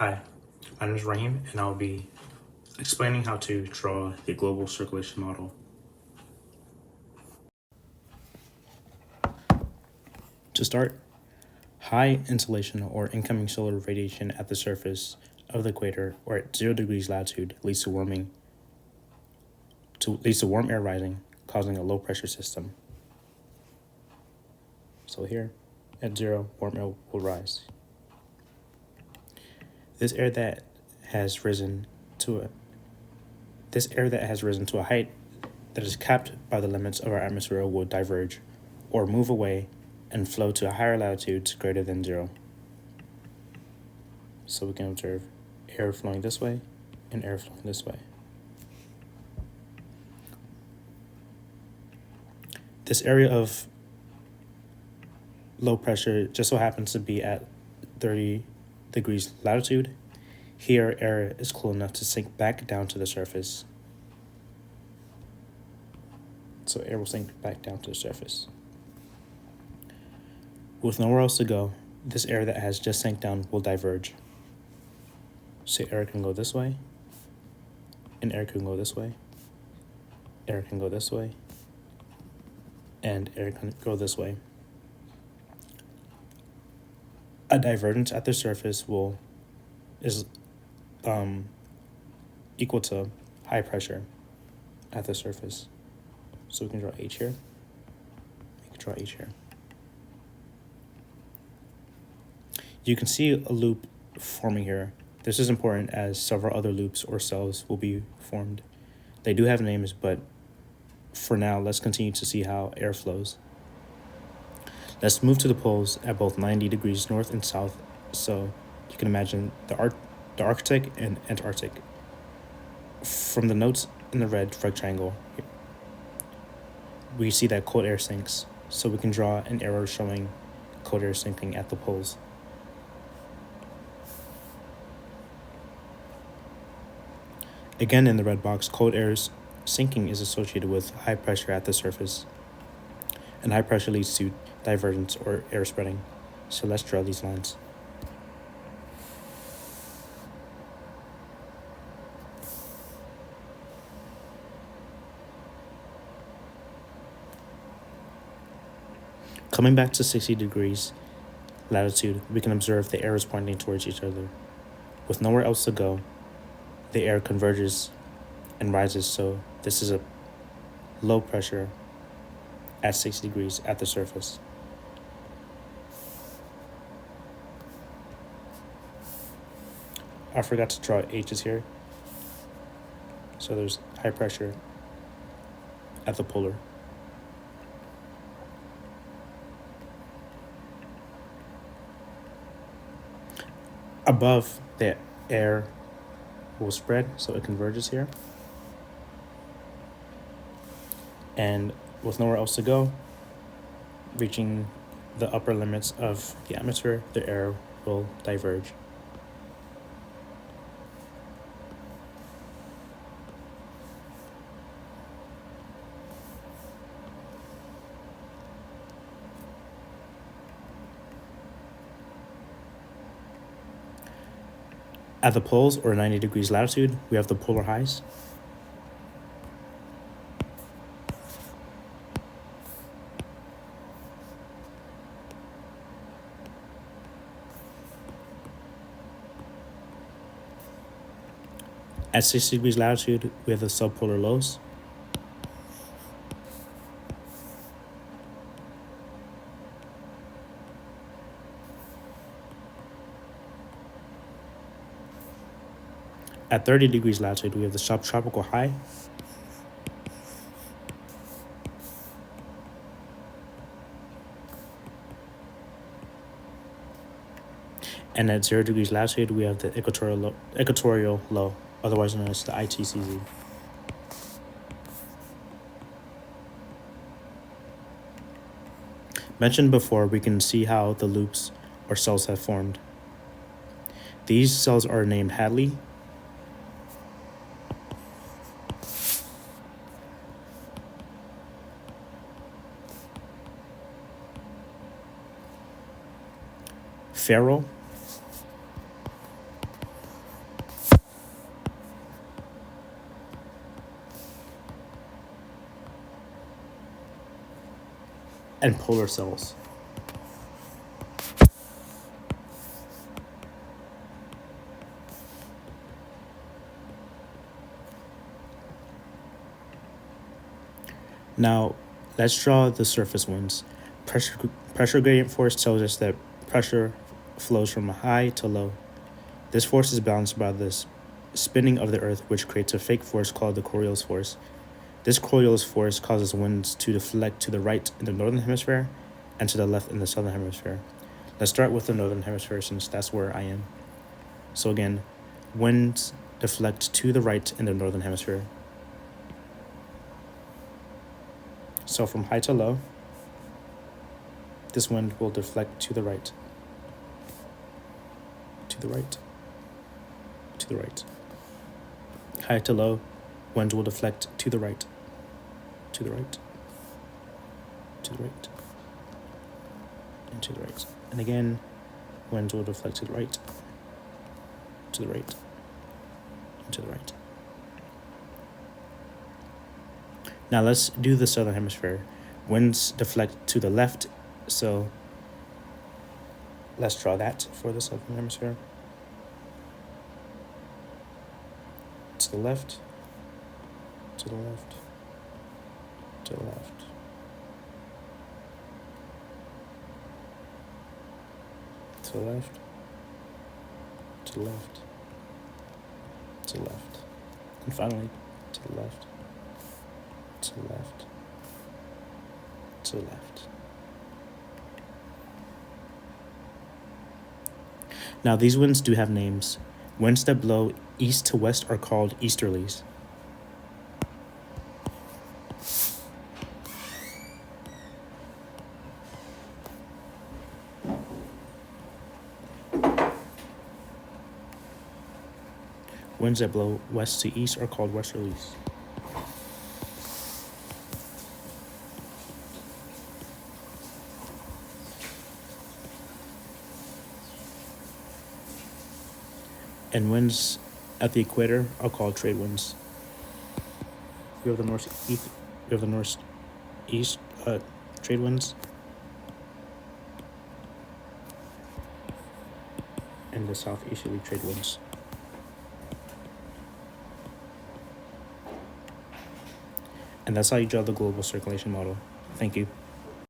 Hi, my name is Raheem, and I'll be explaining how to draw the global circulation model. To start, high insolation or incoming solar radiation at the surface of the equator or at 0 degrees latitude leads to warm air rising, causing a low pressure system. So here, at 0, warm air will rise. This air that has risen to a height that is capped by the limits of our atmosphere will diverge or move away and flow to higher latitudes greater than 0. So we can observe air flowing this way and air flowing this way. This area of low pressure just so happens to be at 30 degrees latitude. Here, air is cool enough to sink back down to the surface. So air will sink back down to the surface. With nowhere else to go, this air that has just sank down will diverge. So air can go this way, and air can go this way, air can go this way, and air can go this way. A divergence at the surface is equal to high pressure at the surface. So we can draw H here, we can draw H here. You can see a loop forming here. This is important as several other loops or cells will be formed. They do have names, but for now, let's continue to see how air flows. Let's move to the poles at both 90 degrees north and south, so you can imagine the Arctic and Antarctic. From the notes in the red rectangle, we see that cold air sinks, so we can draw an arrow showing cold air sinking at the poles. Again, in the red box, cold air's sinking is associated with high pressure at the surface, and high pressure leads to divergence or air spreading. So let's draw these lines. Coming back to 60 degrees latitude, we can observe the air is pointing towards each other. With nowhere else to go, the air converges and rises, so this is a low pressure at 60 degrees at the surface. I forgot to draw H's here. So there's high pressure at the polar. Above, the air will spread, so it converges here. And with nowhere else to go, reaching the upper limits of the atmosphere, the air will diverge. At the poles, or 90 degrees latitude, we have the polar highs. At 60 degrees latitude, we have the subpolar lows. At 30 degrees latitude, we have the subtropical high. And at 0 degrees latitude, we have the equatorial low, otherwise known as the ITCZ. Mentioned before, we can see how the loops or cells have formed. These cells are named Hadley, Ferrel, and polar cells. Now, let's draw the surface winds. Pressure gradient force tells us that pressure flows from high to low. This force is balanced by the spinning of the Earth, which creates a fake force called the Coriolis force. This Coriolis force causes winds to deflect to the right in the northern hemisphere and to the left in the southern hemisphere. Let's start with the northern hemisphere since that's where I am. So again, winds deflect to the right in the northern hemisphere. So from high to low, this wind will deflect to the right, to the right, to the right. High to low, winds will deflect to the right, to the right, to the right, and to the right. And again, winds will deflect to the right, to the right, and to the right. Now let's do the southern hemisphere. Winds deflect to the left, so let's draw that for the southern hemisphere. To the left, to the left, to the left. To the left, to the left, to the left, and finally to the left, to the left, to the left. Now these winds do have names. Winds that blow east to west are called easterlies. Winds that blow west to east are called westerlies. And winds at the equator are called trade winds. We have the northeast trade winds, and the southeasterly trade winds. And that's how you draw the global circulation model. Thank you.